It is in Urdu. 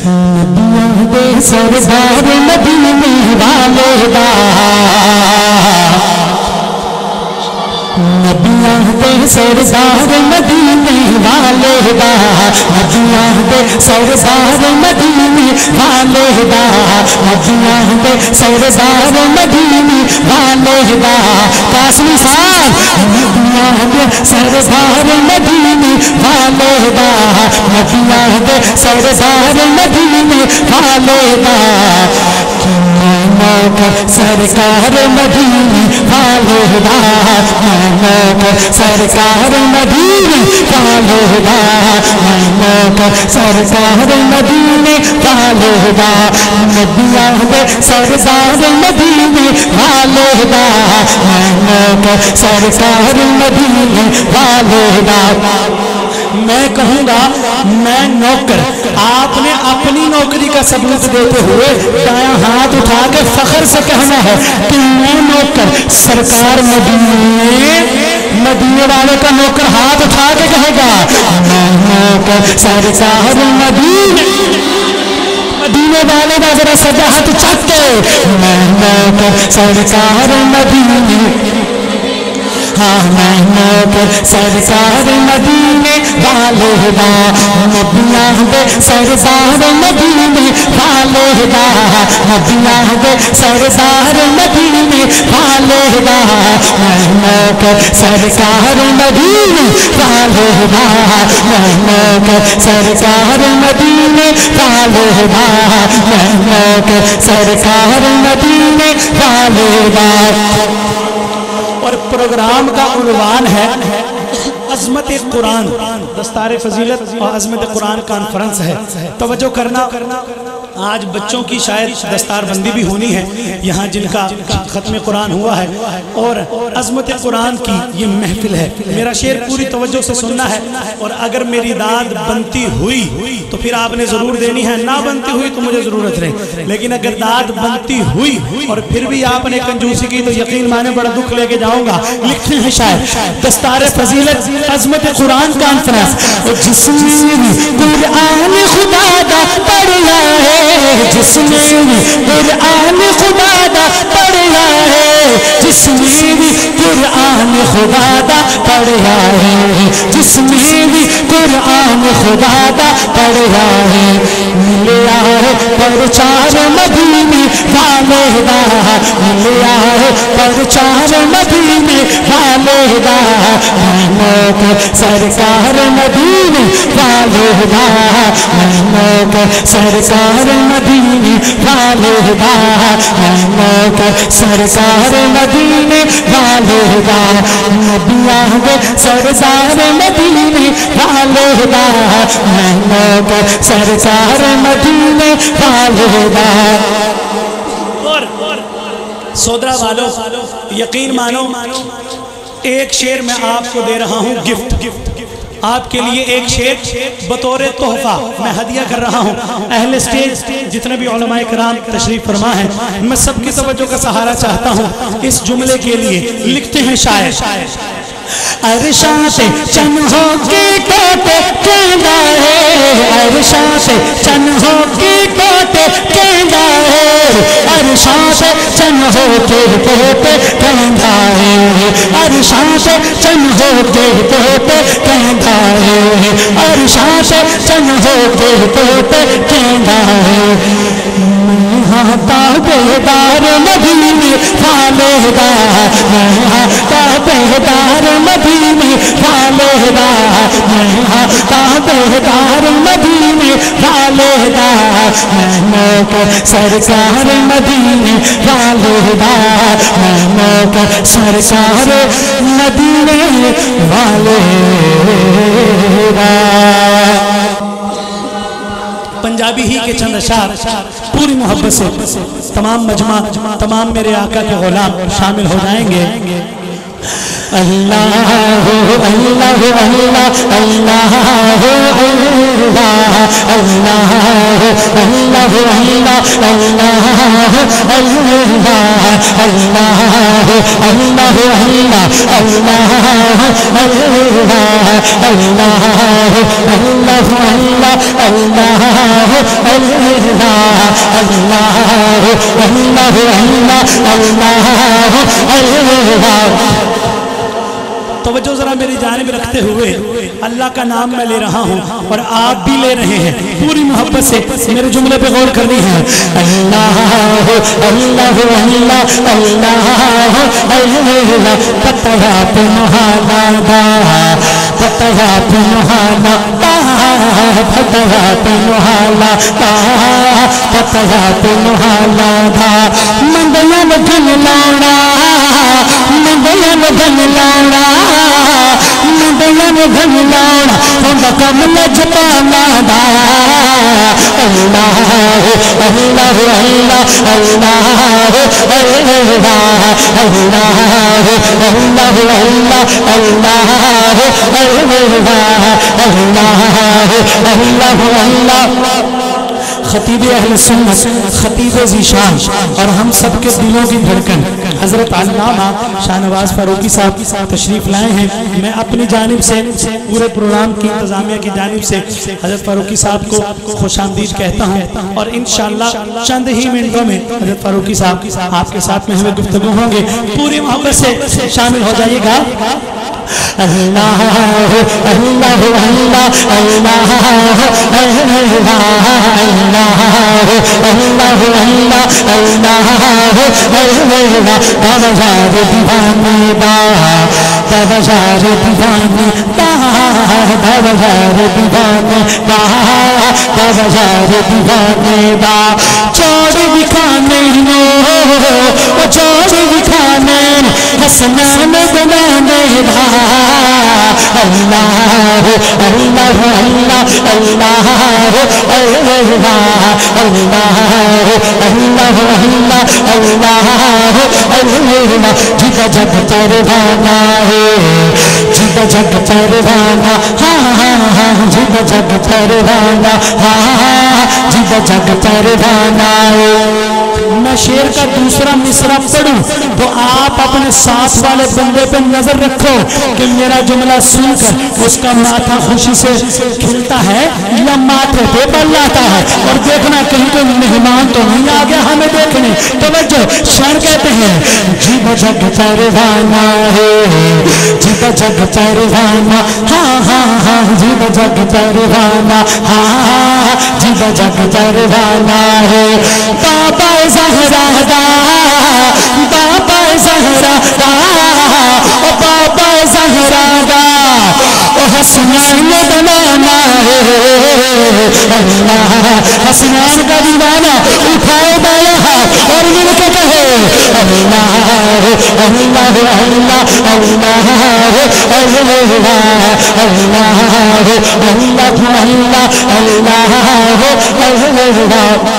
نبیوں دے سردار مدینے والے دا نبیوں دے سردار مدینے والے دا نبیوں دے سردار مدینے والے دا نبیوں دے سردار مدینے والے دا قاسمی صاحب نبیوں دے سردار مدینے والے دا نبیوں دے سردار مدینے والے دا سرکار مدینے والے دا سرکار مدینے والے دا سرکار مدینے والے دا نبیوں دے سرکار مدینے والے دا سرکار مدینے والے دا میں کہوں گا میں نوکر آپ نے اپنی نوکری کا ثبوت دیتے ہوئے دایاں ہاتھ اٹھا کے فخر سے کہنا ہے کہ میں نوکر سرکار مدینے والے کا نوکر ہاتھ اٹھا کے کہے گا میں نوکر سرکار مدینے والے کا ذرا سجا ہاتھ چک کے میں نوکر سرکار مدینے میں نوکر سرکار مدینے والے دا نبیوں دے سردار مدینے والے دا نبیوں دے سردار مدینے والے دا میں نوکر سرکار مدینے والے دا میں نوکر سرکار مدینے والے دا میں نوکر سرکار مدینے والے دا اور پروگرام کا عنوان ہے عظمت قرآن دستار فضیلت اور عظمت قرآن کانفرنس ہے توجہ کرنا آج بچوں کی شاید دستار بندی بھی ہونی ہے یہاں جن کا ختم قرآن ہوا ہے اور عظمت قرآن کی یہ محفل ہے میرا شعر پوری توجہ سے سننا ہے اور اگر میری داد بنتی ہوئی تو پھر آپ نے ضرور دینی ہے نہ بنتی ہوئی تو مجھے ضرورت نہیں لیکن اگر داد بنتی ہوئی اور پھر بھی آپ نے کنجوسی کی تو یقین مانے بڑا دکھ لے کے جاؤں گا لکھتے ہیں شاید دستار فضیلت عظمت قرآن کانفرنس جس میں قرآن خدا دا پڑھا ہے جس میں قرآن خدا دا پڑھا ہے جس میں قرآن خدا دا پڑھا ہے جس میں قرآن خدا دا پڑھا ہے ملیا ہے پرچار مدینے والے دا ملیا ہے پرچار مدینے والے دا میں نوکر سرکار مدینے والے دا میں نوکر سرکار مدینے والے دا میں نوکر سرکار مدینے والے دا نبیوں دے سردار مدینے والے دا میں نوکر سرکار مدینے والے دا سودرا والو یقین مانو ایک شعر میں آپ کو دے رہا ہوں گفٹ آپ کے لیے ایک شعر بطور تحفہ میں ہدیہ کر رہا ہوں اہل اسٹیج جتنے بھی علماء کرام تشریف فرما ہیں میں سب کی توجہ کا سہارا چاہتا ہوں اس جملے کے لیے لکھتے ہیں شاعر عرشاں سے چنہوں کے ٹوٹے کہنا ہے عرشاں سے چنہوں کے ٹوٹے کہنا ہے عرشاں سے چنہوں کے ٹوٹے کہنا ہے عرشاں سے چنہوں کے ٹوٹے کہنا ہے عرشاں سے چنہوں کے ٹوٹے کہنا ہے میں تابعدار مدینے والے دا میں تابعدار مدینے والے دا میں تابعدار مدینے والے دا میں نوکر سرکار مدینے والے دا میں نوکر سرکار مدینے والے دا پنجابی ہی کے چند اشعار پوری محبت سے تمام مجمع تمام میرے آقا کے غلام شامل ہو جائیں گے اللہ اللہ اللہ اللہ اللہ اللہ اللہ اللہ اللہ اللہ اللہ اللہ اللہ اللہ توجہ ذرا میری جانب رکھتے ہوئے اللہ کا نام میں لے رہا ہوں اور آپ بھی لے رہے ہیں، پوری محبت سے میرے جملے پہ غور کرنی ہے۔ اللہ اللہ اللہ اللہ اللہ پتہ پہ محالا دا پتہ پہ محالا دا پتہ پہ محالا دا پتہ پہ محالا دا منگلن دن لانا منگلن دن لانا منگلن دن لانا ہم کمل جپانا دا اللہ اللہ اللہ اللہ خطیب اہل سنت، خطیب ذیشان اور ہم سب کے دلوں کی دھڑکن حضرت علامہ شاہ نواز فاروقی صاحب تشریف لائے ہیں۔ میں اپنی جانب سے پورے پروگرام کی انتظامیہ کی جانب سے حضرت فاروقی صاحب کو خوش آمدید کہتا ہوں، اور انشاءاللہ چند ہی منٹوں میں حضرت فاروقی صاحب آپ کے ساتھ میں ہمیں گفتگو ہوں گے۔ پوری محبت سے شامل ہو جائیے گا۔ اللہ اللہ اللہ اللہ اللہ بازار دیوانے با بازار دیوانے با بازار دیوانے با بازار دیوانے با چوڑ دکھانے وہ چوڑ دکھانے حسنان بنانے با اللہ اللہ اللہ اللہ اللہ جگہ جگ پروانہ ہے جگہ جگ پروانہ ہاں جگہ جگ پروانہ ہاں جگہ جگ پروانہ ہے۔ میں شعر کا دوسرا مصرع پڑھوں تو آپ اپنے ساتھ والے بندے پہ نظر رکھو کہ میرا جملہ سن کر اس کا ماتھا خوشی سے کھلتا ہے یا ماتھے پہ بل آتا ہے، اور دیکھنا کہیں کوئی مہمان تو نہیں آ گیا ہمیں دیکھنے۔ توجہ، شعر کہتے ہیں جگ جگ پروانہ ہے جگ جگ پروانہ ہاں ہاں ہاں جگ جگ پروانہ ہاں جگ جگ پروانہ ہے۔ بابا زہرا دا بابا زہرا دا او بابا زہرا دا او حسنان بنانا ہے اللہ حسنان کا دیوانہ اٹھائے بیاں اور مل کے کہے اللہ اللہ اللہ اللہ اللہ اللہ اللہ اللہ